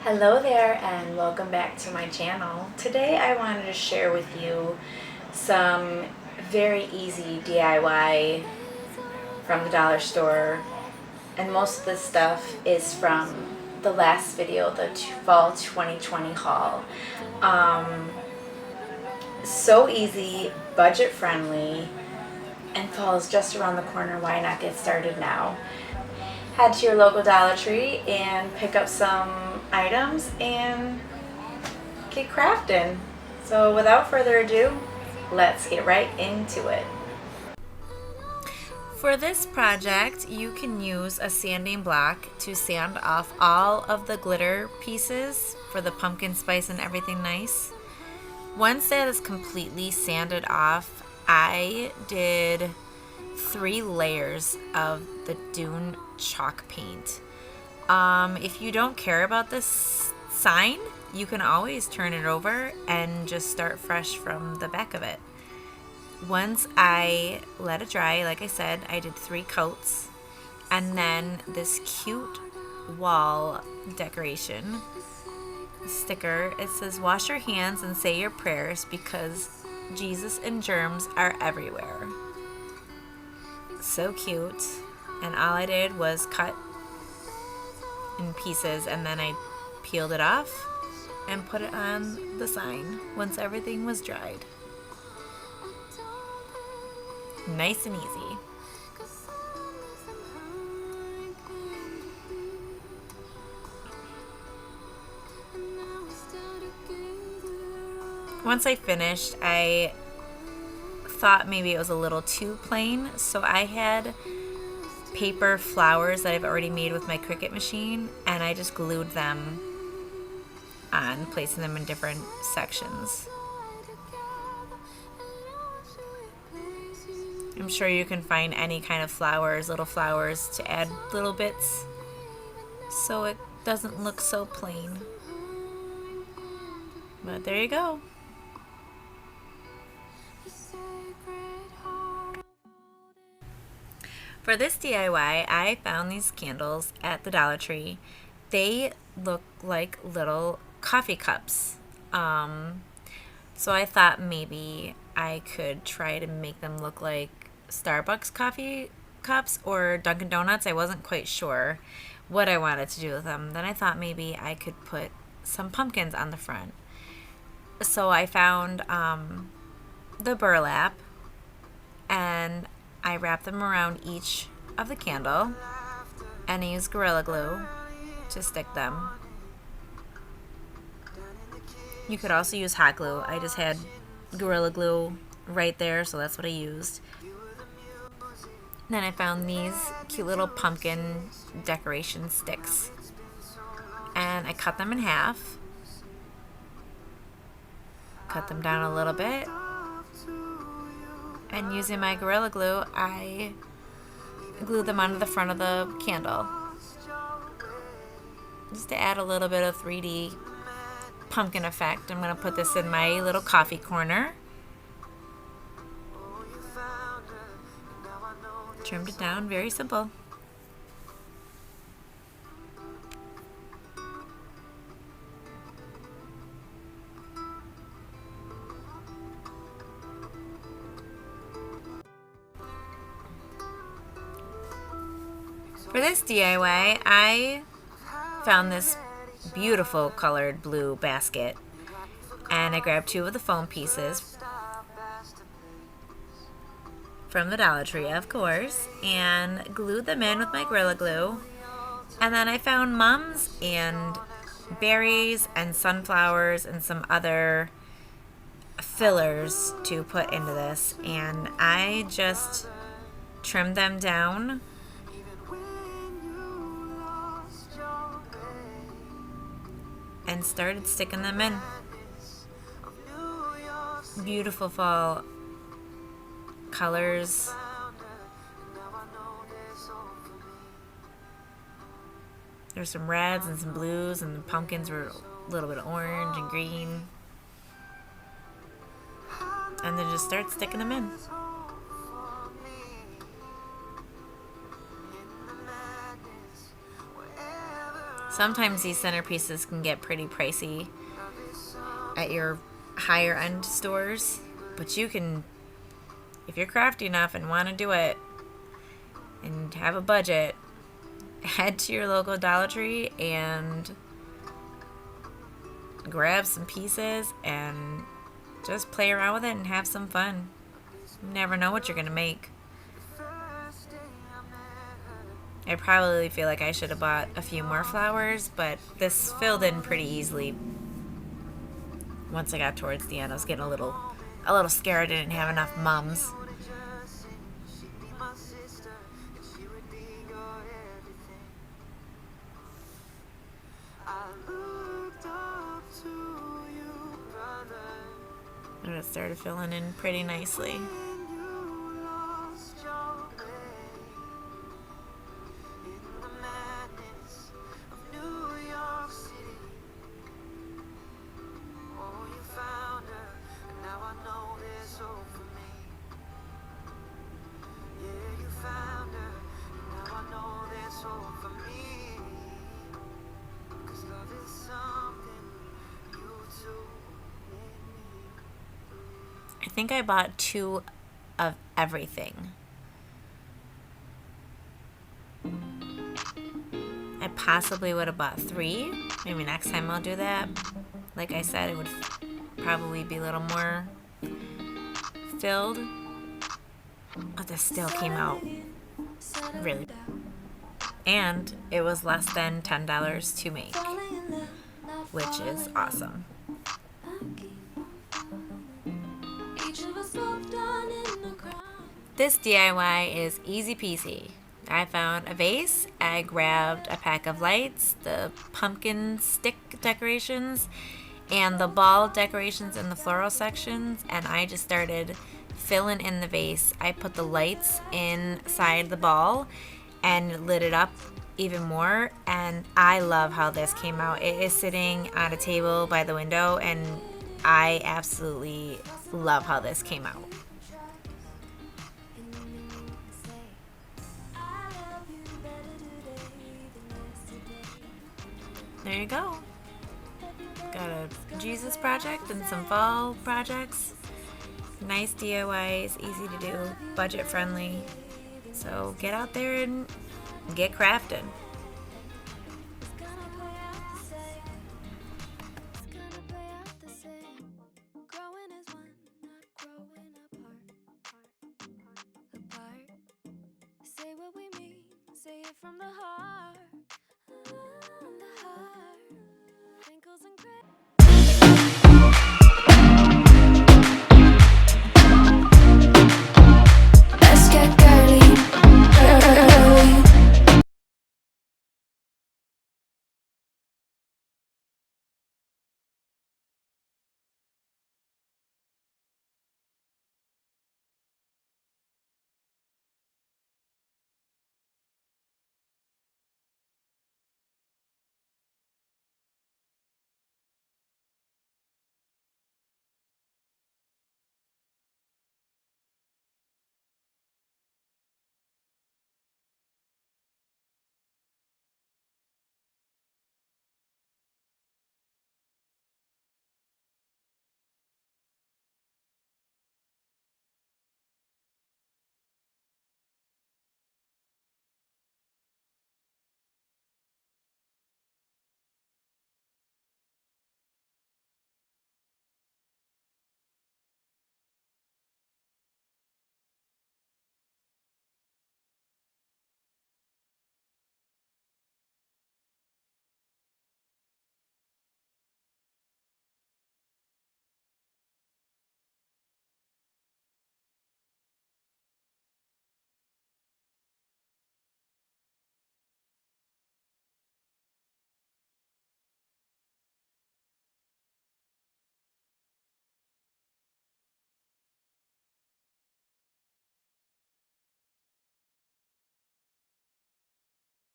Hello there and welcome back to my channel. Today I wanted to share with you some very easy DIY from the dollar store, and most of this stuff is from the last video, the fall 2020 haul. So easy, budget friendly, and fall is just around the corner. Why not get started now? Head to your local Dollar Tree and pick up some items and get crafting. So without further ado, let's get right into it. For this project, you can use a sanding block to sand off all of the glitter pieces for the pumpkin spice and everything nice. Once that is completely sanded off, I did 3 layers of the Dune chalk paint. If you don't care about this sign, you can always turn it over and just start fresh from the back of it. Once I let it dry, like I said, I did 3 coats, and then this cute wall decoration sticker. It says, "Wash your hands and say your prayers because Jesus and germs are everywhere." So cute. And all I did was cut in pieces, and then I peeled it off and put it on the sign once everything was dried. Nice and easy. Once I finished, I thought maybe it was a little too plain, so I had paper flowers that I've already made with my Cricut machine, and I just glued them on, placing them in different sections. I'm sure you can find any kind of flowers, little flowers, to add little bits so it doesn't look so plain. But there you go. For this DIY, I found these candles at the Dollar Tree. They look like little coffee cups. So I thought maybe I could try to make them look like Starbucks coffee cups or Dunkin' Donuts. I wasn't quite sure what I wanted to do with them. Then I thought maybe I could put some pumpkins on the front. So I found the burlap, and I wrapped them around each of the candle, and I used Gorilla Glue to stick them. You could also use hot glue. I just had Gorilla Glue right there, so that's what I used. Then I found these cute little pumpkin decoration sticks, and I cut them in half, cut them down a little bit, and using my Gorilla Glue, I glued them onto the front of the candle just to add a little bit of 3D pumpkin effect. I'm going to put this in my little coffee corner. Trimmed it down, very simple. For this DIY, I found this beautiful colored blue basket, and I grabbed 2 of the foam pieces from the Dollar Tree, of course, and glued them in with my Gorilla Glue. And then I found mums and berries and sunflowers and some other fillers to put into this, and I just trimmed them down and started sticking them in. Beautiful fall colors. There's some reds and some blues, and the pumpkins were a little bit of orange and green. And then just start sticking them in. Sometimes these centerpieces can get pretty pricey at your higher end stores, but you can, if you're crafty enough and want to do it and have a budget, head to your local Dollar Tree and grab some pieces and just play around with it and have some fun. You never know what you're going to make. I probably feel like I should have bought a few more flowers, but this filled in pretty easily. Once I got towards the end, I was getting a little scared. I didn't have enough mums. And it started filling in pretty nicely. I think I bought 2 of everything. I possibly would have bought 3. Maybe next time I'll do that. Like I said, it would probably be a little more filled. But this still came out really bad. And it was less than $10 to make, which is awesome. This DIY is easy peasy. I found a vase, I grabbed a pack of lights, the pumpkin stick decorations, and the ball decorations in the floral sections, and I just started filling in the vase. I put the lights inside the ball and lit it up even more, and I love how this came out. It is sitting on a table by the window, and I absolutely love how this came out. There you go. Got a Jesus project and some fall projects. Nice DIYs, easy to do, budget friendly. So get out there and get crafting. Say what we mean, say it from the heart.